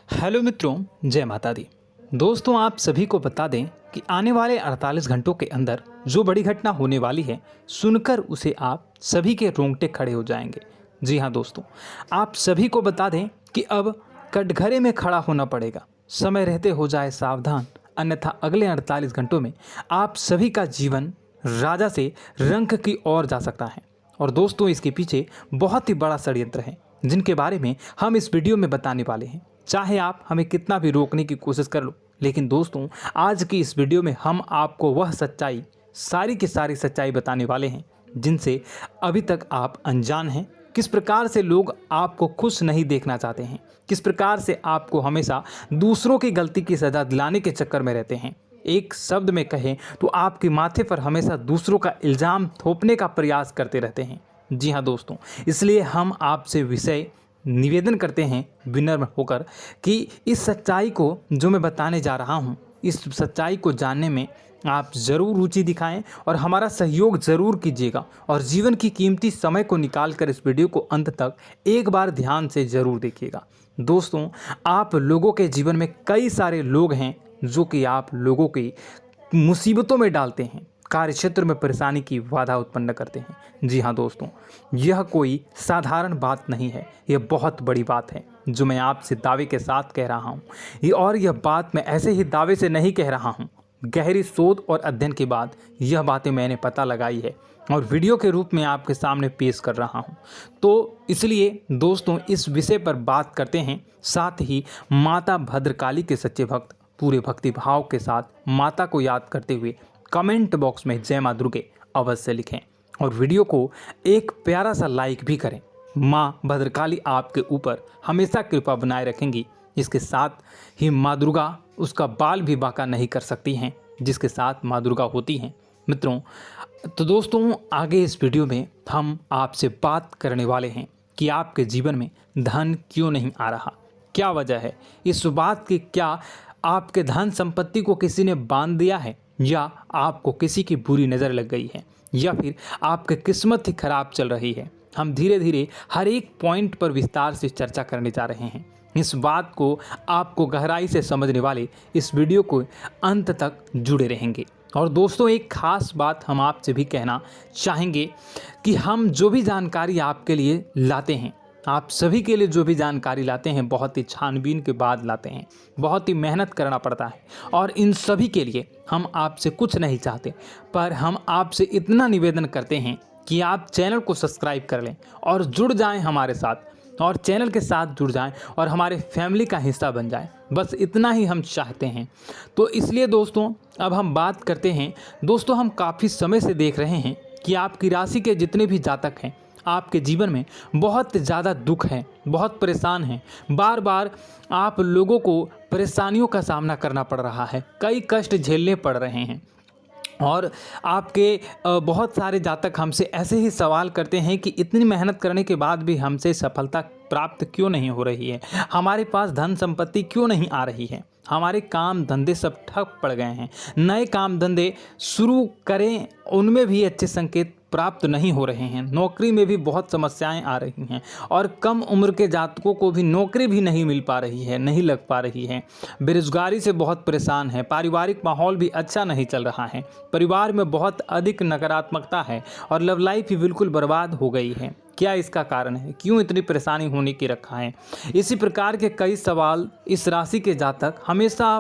Hello मित्रों, जय माता दी। दोस्तों, आप सभी को बता दें कि आने वाले 48 घंटों के अंदर जो बड़ी घटना होने वाली है, सुनकर उसे आप सभी के रोंगटे खड़े हो जाएंगे। जी हाँ दोस्तों, आप सभी को बता दें कि अब कटघरे में खड़ा होना पड़ेगा। समय रहते हो जाए सावधान, अन्यथा अगले 48 घंटों में आप सभी का जीवन राजा से रंक की ओर जा सकता है। और दोस्तों, इसके पीछे बहुत ही बड़ा षड्यंत्र है, जिनके बारे में हम इस वीडियो में बताने वाले हैं। चाहे आप हमें कितना भी रोकने की कोशिश कर लो, लेकिन दोस्तों, आज की इस वीडियो में हम आपको वह सच्चाई, सारी की सारी सच्चाई बताने वाले हैं जिनसे अभी तक आप अनजान हैं। किस प्रकार से लोग आपको खुश नहीं देखना चाहते हैं, किस प्रकार से आपको हमेशा दूसरों की गलती की सज़ा दिलाने के चक्कर में रहते हैं। एक शब्द में कहें तो आपके माथे पर हमेशा दूसरों का इल्ज़ाम थोपने का प्रयास करते रहते हैं। जी हाँ दोस्तों, इसलिए हम आपसे विषय निवेदन करते हैं विनम्र होकर कि इस सच्चाई को जो मैं बताने जा रहा हूँ, इस सच्चाई को जानने में आप ज़रूर रुचि दिखाएं और हमारा सहयोग ज़रूर कीजिएगा। और जीवन की कीमती समय को निकाल कर इस वीडियो को अंत तक एक बार ध्यान से ज़रूर देखिएगा। दोस्तों, आप लोगों के जीवन में कई सारे लोग हैं जो कि आप लोगों की मुसीबतों में डालते हैं, कार्य क्षेत्र में परेशानी की बाधा उत्पन्न करते हैं। जी हाँ दोस्तों, यह कोई साधारण बात नहीं है, यह बहुत बड़ी बात है जो मैं आपसे दावे के साथ कह रहा हूँ। और यह बात मैं ऐसे ही दावे से नहीं कह रहा हूँ, गहरी शोध और अध्ययन के बाद यह बातें मैंने पता लगाई है और वीडियो के रूप में आपके सामने पेश कर रहा हूँ। तो इसलिए दोस्तों, इस विषय पर बात करते हैं। साथ ही माता भद्रकाली के सच्चे भक्त पूरे भक्ति भाव के साथ माता को याद करते हुए कमेंट बॉक्स में जय मां दुर्गे अवश्य लिखें और वीडियो को एक प्यारा सा लाइक भी करें। माँ भद्रकाली आपके ऊपर हमेशा कृपा बनाए रखेंगी। इसके साथ ही माँ दुर्गा उसका बाल भी बांका नहीं कर सकती हैं, जिसके साथ माँ दुर्गा होती हैं। मित्रों, तो दोस्तों, आगे इस वीडियो में हम आपसे बात करने वाले हैं कि आपके जीवन में धन क्यों नहीं आ रहा, क्या वजह है इस बात की। क्या आपके धन संपत्ति को किसी ने बांध दिया है, या आपको किसी की बुरी नज़र लग गई है, या फिर आपकी किस्मत ही खराब चल रही है। हम धीरे धीरे हर एक पॉइंट पर विस्तार से चर्चा करने जा रहे हैं। इस बात को आपको गहराई से समझने वाले इस वीडियो को अंत तक जुड़े रहेंगे। और दोस्तों, एक खास बात हम आपसे भी कहना चाहेंगे कि हम जो भी जानकारी आपके लिए लाते हैं, आप सभी के लिए जो भी जानकारी लाते हैं, बहुत ही छानबीन के बाद लाते हैं, बहुत ही मेहनत करना पड़ता है। और इन सभी के लिए हम आपसे कुछ नहीं चाहते, पर हम आपसे इतना निवेदन करते हैं कि आप चैनल को सब्सक्राइब कर लें और जुड़ जाएं हमारे साथ, और चैनल के साथ जुड़ जाएं और हमारे फैमिली का हिस्सा बन जाएं। बस इतना ही हम चाहते हैं। तो इसलिए दोस्तों, अब हम बात करते हैं। दोस्तों, हम काफ़ी समय से देख रहे हैं कि आपकी राशि के जितने भी जातक हैं, आपके जीवन में बहुत ज़्यादा दुख है, बहुत परेशान हैं। बार बार आप लोगों को परेशानियों का सामना करना पड़ रहा है, कई कष्ट झेलने पड़ रहे हैं। और आपके बहुत सारे जातक हमसे ऐसे ही सवाल करते हैं कि इतनी मेहनत करने के बाद भी हमसे सफलता प्राप्त क्यों नहीं हो रही है, हमारे पास धन संपत्ति क्यों नहीं आ रही है, हमारे काम धंधे सब ठप पड़ गए हैं, नए काम धंधे शुरू करें उनमें भी अच्छे संकेत प्राप्त नहीं हो रहे हैं, नौकरी में भी बहुत समस्याएं आ रही हैं, और कम उम्र के जातकों को भी नौकरी भी नहीं मिल पा रही है, नहीं लग पा रही है, बेरोजगारी से बहुत परेशान है, पारिवारिक माहौल भी अच्छा नहीं चल रहा है, परिवार में बहुत अधिक नकारात्मकता है और लव लाइफ भी बिल्कुल बर्बाद हो गई है। क्या इसका कारण है, क्यों इतनी परेशानी होने की रखा है? इसी प्रकार के कई सवाल इस राशि के जातक हमेशा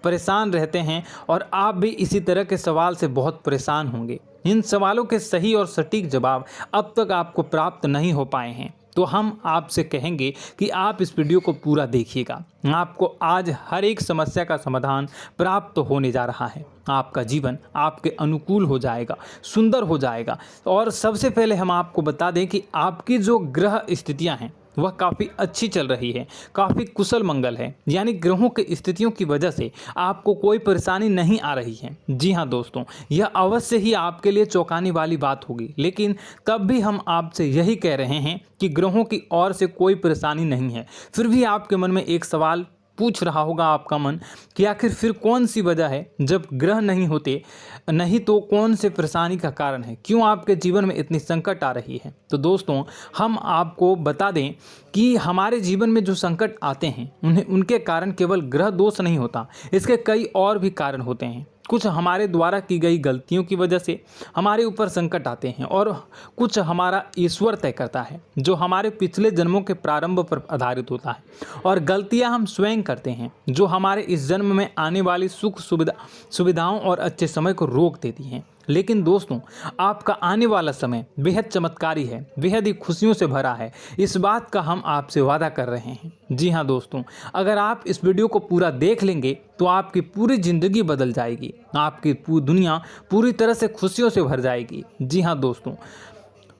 परेशान रहते हैं, और आप भी इसी तरह के सवाल से बहुत परेशान होंगे। इन सवालों के सही और सटीक जवाब अब तक आपको प्राप्त नहीं हो पाए हैं, तो हम आपसे कहेंगे कि आप इस वीडियो को पूरा देखिएगा। आपको आज हर एक समस्या का समाधान प्राप्त होने जा रहा है। आपका जीवन आपके अनुकूल हो जाएगा, सुंदर हो जाएगा। और सबसे पहले हम आपको बता दें कि आपकी जो ग्रह स्थितियां हैं वह काफ़ी अच्छी चल रही है, काफ़ी कुशल मंगल है, यानी ग्रहों की स्थितियों की वजह से आपको कोई परेशानी नहीं आ रही है। जी हाँ दोस्तों, यह अवश्य ही आपके लिए चौंकाने वाली बात होगी, लेकिन तब भी हम आपसे यही कह रहे हैं कि ग्रहों की ओर से कोई परेशानी नहीं है। फिर भी आपके मन में एक सवाल पूछ रहा होगा आपका मन कि आखिर फिर कौन सी वजह है, जब ग्रह नहीं होते नहीं तो कौन से परेशानी का कारण है, क्यों आपके जीवन में इतनी संकट आ रही है। तो दोस्तों हम आपको बता दें कि हमारे जीवन में जो संकट आते हैं उनके कारण केवल ग्रह दोष नहीं होता, इसके कई और भी कारण होते हैं। कुछ हमारे द्वारा की गई गलतियों की वजह से हमारे ऊपर संकट आते हैं और कुछ हमारा ईश्वर तय करता है, जो हमारे पिछले जन्मों के प्रारंभ पर आधारित होता है। और गलतियां हम स्वयं करते हैं, जो हमारे इस जन्म में आने वाली सुख सुविधाओं और अच्छे समय को रोक देती हैं। लेकिन दोस्तों आपका आने वाला समय बेहद चमत्कारी है, बेहद ही खुशियों से भरा है, इस बात का हम आपसे वादा कर रहे हैं। जी हाँ दोस्तों, अगर आप इस वीडियो को पूरा देख लेंगे तो आपकी पूरी ज़िंदगी बदल जाएगी, आपकी पूरी दुनिया पूरी तरह से खुशियों से भर जाएगी। जी हाँ दोस्तों,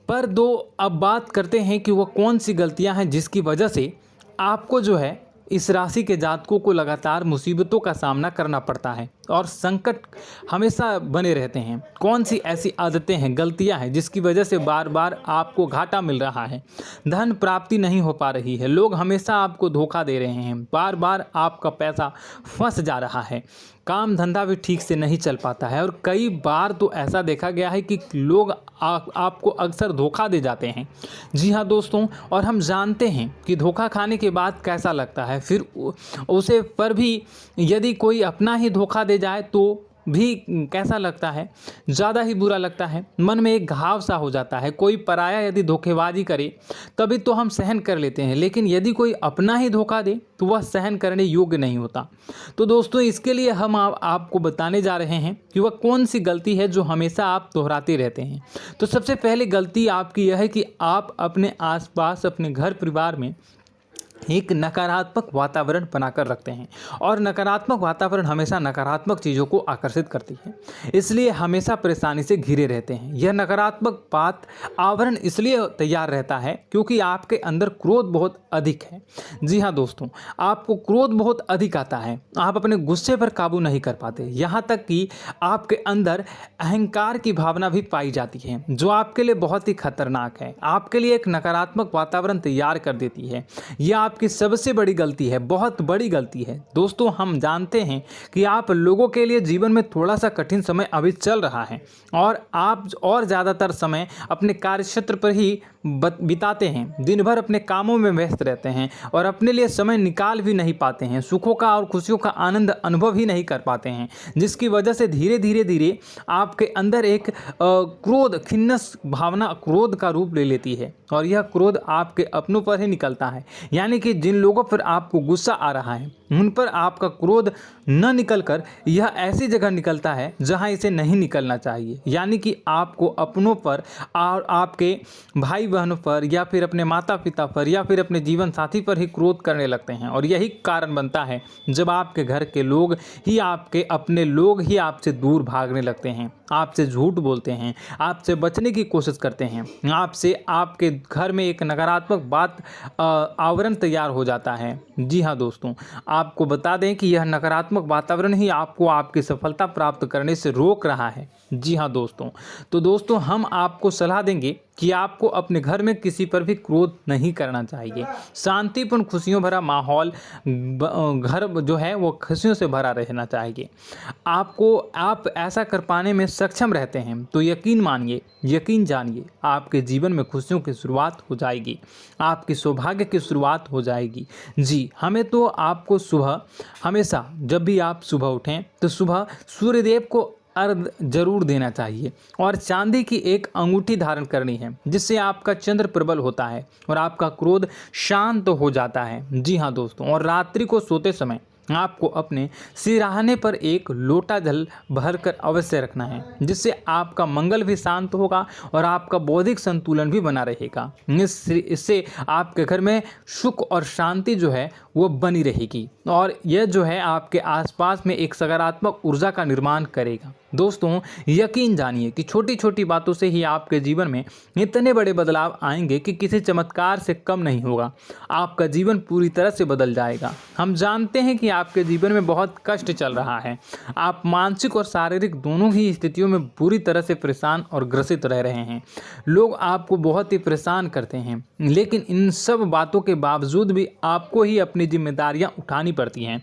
पर अब बात करते हैं कि वह कौन सी गलतियां हैं जिसकी वजह से आपको जो है इस राशि के जातकों को लगातार मुसीबतों का सामना करना पड़ता है और संकट हमेशा बने रहते हैं। कौन सी ऐसी आदतें हैं, गलतियां हैं जिसकी वजह से बार बार आपको घाटा मिल रहा है, धन प्राप्ति नहीं हो पा रही है, लोग हमेशा आपको धोखा दे रहे हैं, बार बार आपका पैसा फंस जा रहा है, काम धंधा भी ठीक से नहीं चल पाता है और कई बार तो ऐसा देखा गया है कि लोग आपको अक्सर धोखा दे जाते हैं। जी हाँ दोस्तों, और हम जानते हैं कि धोखा खाने के बाद कैसा लगता है, फिर उसे पर भी यदि कोई अपना ही धोखा दे जाए तो भी कैसा लगता है, ज़्यादा ही बुरा लगता है, मन में एक घाव सा हो जाता है। कोई पराया यदि धोखेबाजी करे तभी तो हम सहन कर लेते हैं, लेकिन यदि कोई अपना ही धोखा दे तो वह सहन करने योग्य नहीं होता। तो दोस्तों इसके लिए हम आपको बताने जा रहे हैं कि वह कौन सी गलती है जो हमेशा आप दोहराते रहते हैं। तो सबसे पहले गलती आपकी यह है कि आप अपने आसपास, अपने घर परिवार में एक नकारात्मक वातावरण बनाकर रखते हैं और नकारात्मक वातावरण हमेशा नकारात्मक चीज़ों को आकर्षित करती है, इसलिए हमेशा परेशानी से घिरे रहते हैं। यह नकारात्मक आवरण इसलिए तैयार रहता है क्योंकि आपके अंदर क्रोध बहुत अधिक है। जी हाँ दोस्तों, आपको क्रोध बहुत अधिक आता है, आप अपने गुस्से पर काबू नहीं कर पाते, यहाँ तक कि आपके अंदर अहंकार की भावना भी पाई जाती है, जो आपके लिए बहुत ही खतरनाक है, आपके लिए एक नकारात्मक वातावरण तैयार कर देती है। यह आपकी सबसे बड़ी गलती है, बहुत बड़ी गलती है। दोस्तों हम जानते हैं कि आप लोगों के लिए जीवन में थोड़ा सा कठिन समय अभी चल रहा है और आप और ज़्यादातर समय अपने कार्यक्षेत्र पर ही बिताते हैं, दिन भर अपने कामों में व्यस्त रहते हैं और अपने लिए समय निकाल भी नहीं पाते हैं, सुखों का और खुशियों का आनंद अनुभव ही नहीं कर पाते हैं, जिसकी वजह से धीरे धीरे आपके अंदर एक क्रोध, खिन्नस भावना क्रोध का रूप ले लेती है और यह क्रोध आपके अपनों पर ही निकलता है। यानी कि जिन लोगों पर आपको गुस्सा आ रहा है उन पर आपका क्रोध न निकलकर यह ऐसी जगह निकलता है जहां इसे नहीं निकलना चाहिए। यानी कि आपको अपनों पर और आपके भाई बहनों पर या फिर अपने माता पिता पर या फिर अपने जीवन साथी पर ही क्रोध करने लगते हैं और यही कारण बनता है जब आपके घर के लोग ही, आपके अपने लोग ही आपसे दूर भागने लगते हैं, आपसे झूठ बोलते हैं, आपसे बचने की कोशिश करते हैं, आपसे आपके घर में एक नकारात्मक आवरण तैयार हो जाता है। जी हाँ दोस्तों, आपको बता दें कि यह नकारात्मक वातावरण ही आपको आपकी सफलता प्राप्त करने से रोक रहा है। जी हाँ दोस्तों, तो दोस्तों हम आपको सलाह देंगे कि आपको अपने घर में किसी पर भी क्रोध नहीं करना चाहिए। शांतिपूर्ण खुशियों भरा माहौल, घर जो है वो खुशियों से भरा रहना चाहिए। आप ऐसा कर पाने में सक्षम रहते हैं तो यकीन मानिए, यकीन जानिए, आपके जीवन में खुशियों की शुरुआत हो जाएगी, आपकी सौभाग्य की शुरुआत हो जाएगी। जी, हमें तो आपको सुबह, हमेशा जब भी आप सुबह उठें तो सुबह सूर्यदेव को अर्घ जरूर देना चाहिए और चांदी की एक अंगूठी धारण करनी है, जिससे आपका चंद्र प्रबल होता है और आपका क्रोध शांत हो जाता है। जी हाँ दोस्तों, और रात्रि को सोते समय आपको अपने सिरहाने पर एक लोटा जल भरकर अवश्य रखना है, जिससे आपका मंगल भी शांत होगा और आपका बौद्धिक संतुलन भी बना रहेगा। इससे आपके घर में सुख और शांति जो है वो बनी रहेगी और यह जो है आपके आसपास में एक सकारात्मक ऊर्जा का निर्माण करेगा। दोस्तों यकीन जानिए कि छोटी छोटी बातों से ही आपके जीवन में इतने बड़े बदलाव आएंगे कि किसी चमत्कार से कम नहीं होगा, आपका जीवन पूरी तरह से बदल जाएगा। हम जानते हैं कि आपके जीवन में बहुत कष्ट चल रहा है। आप मानसिक और शारीरिक दोनों ही स्थितियों में बुरी तरह से परेशान और ग्रसित रह रहे हैं। लोग आपको बहुत ही परेशान करते हैं, लेकिन इन सब बातों के बावजूद भी आपको ही अपनी जिम्मेदारियां उठानी पड़ती हैं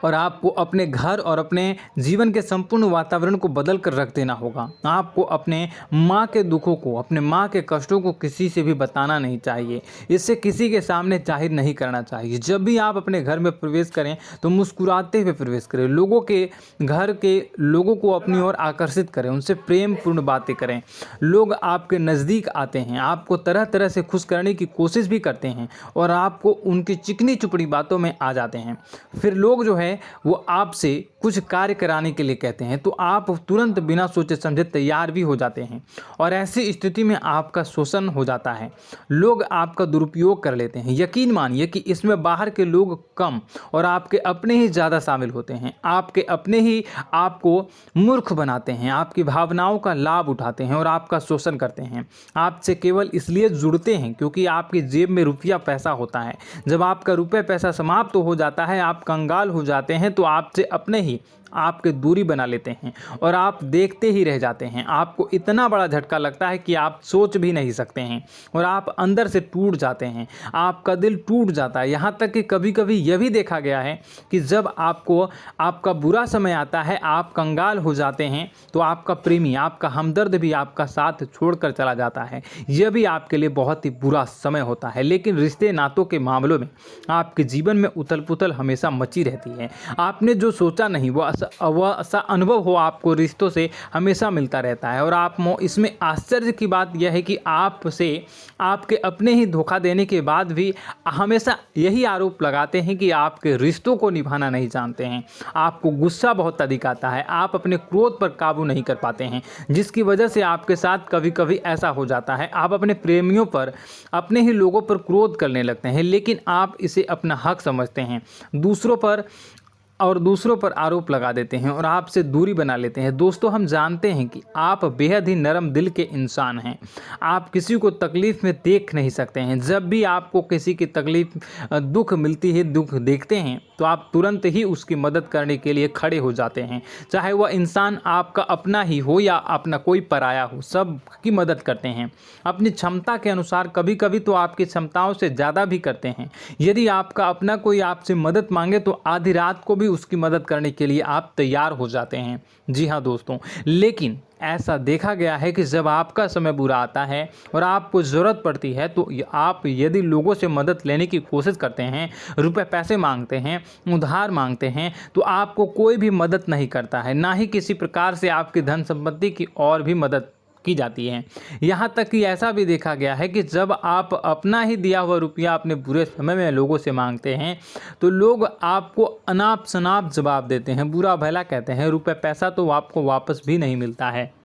और आपको अपने घर और अपने जीवन के संपूर्ण वातावरण को बदल कर रख देना होगा। आपको अपने माँ के दुखों को, अपने माँ के कष्टों को किसी से भी बताना नहीं चाहिए। इससे किसी के सामने जाहिर नहीं करना चाहिए। जब भी आप अपने घर में प्रवेश करें तो मुस्कुराते हुए प्रवेश करें। लोगों के घर के लोगों को अपनी ओर आकर्षित करें, उनसे प्रेमपूर्ण बातें करें। लोग आपके नज़दीक आते हैं, आपको तरह तरह से खुश करने की कोशिश भी करते हैं और आपको उनकी चिकनी चुपड़ी बातों में आ जाते हैं। फिर लोग जो है वो आपसे कुछ कार्य कराने के लिए कहते हैं तो आप तुरंत बिना सोचे समझे तैयार भी हो जाते हैं और ऐसी स्थिति में आपका शोषण हो जाता है। लोग आपका दुरुपयोग कर लेते हैं। यकीन मानिए कि इसमें बाहर के लोग कम और आपके अपने ही ज़्यादा शामिल होते हैं। आपके अपने ही आपको मूर्ख बनाते हैं, आपकी भावनाओं का लाभ उठाते हैं और आपका शोषण करते हैं। आपसे केवल इसलिए जुड़ते हैं क्योंकि आपकी जेब में रुपया पैसा होता है। जब आपका रुपया पैसा समाप्त हो जाता है, आप कंगाल हो जाते हैं तो आपसे अपने ही आपके दूरी बना लेते हैं और आप देखते ही रह जाते हैं। आपको इतना बड़ा झटका लगता है कि आप सोच भी नहीं सकते हैं और आप अंदर से टूट जाते हैं। आपका दिल टूट जाता है। यहाँ तक कि कभी कभी यह भी देखा गया है कि जब आपको आपका बुरा समय आता है, आप कंगाल हो जाते हैं तो आपका प्रेमी, आपका हमदर्द भी आपका साथ छोड़कर चला जाता है। यह भी आपके लिए बहुत ही बुरा समय होता है। लेकिन रिश्ते नातों के मामलों में आपके जीवन में उथल पुथल हमेशा मची रहती है। आपने जो सोचा नहीं वह ऐसा अनुभव हो आपको रिश्तों से हमेशा मिलता रहता है। और आप इसमें आश्चर्य की बात यह है कि आपसे आपके अपने ही धोखा देने के बाद भी हमेशा यही आरोप लगाते हैं कि आपके रिश्तों को निभाना नहीं जानते हैं। आपको गुस्सा बहुत अधिक आता है, आप अपने क्रोध पर काबू नहीं कर पाते हैं, जिसकी वजह से आपके साथ कभी कभी ऐसा हो जाता है आप अपने प्रेमियों पर, अपने ही लोगों पर क्रोध करने लगते हैं। लेकिन आप इसे अपना हक समझते हैं, दूसरों पर आरोप लगा देते हैं और आपसे दूरी बना लेते हैं। दोस्तों, हम जानते हैं कि आप बेहद ही नरम दिल के इंसान हैं। आप किसी को तकलीफ़ में देख नहीं सकते हैं। जब भी आपको किसी की तकलीफ़, दुख मिलती है, दुख देखते हैं तो आप तुरंत ही उसकी मदद करने के लिए खड़े हो जाते हैं। चाहे वह इंसान आपका अपना ही हो या अपना कोई पराया हो, सब की मदद करते हैं अपनी क्षमता के अनुसार। कभी कभी तो आपकी क्षमताओं से ज़्यादा भी करते हैं। यदि आपका अपना कोई आपसे मदद मांगे तो आधी रात को भी उसकी मदद करने के लिए आप तैयार हो जाते हैं। जी हाँ दोस्तों, लेकिन ऐसा देखा गया है कि जब आपका समय बुरा आता है और आपको ज़रूरत पड़ती है तो आप यदि लोगों से मदद लेने की कोशिश करते हैं, रुपए पैसे मांगते हैं, उधार मांगते हैं, तो आपको कोई भी मदद नहीं करता है। ना ही किसी प्रकार से आपकी धन संपत्ति की और भी मदद की जाती है। यहाँ तक कि ऐसा भी देखा गया है कि जब आप अपना ही दिया हुआ रुपया अपने बुरे समय में लोगों से मांगते हैं तो लोग आपको अनाप शनाप जवाब देते हैं, बुरा भला कहते हैं। रुपये पैसा तो आपको वापस भी नहीं मिलता है।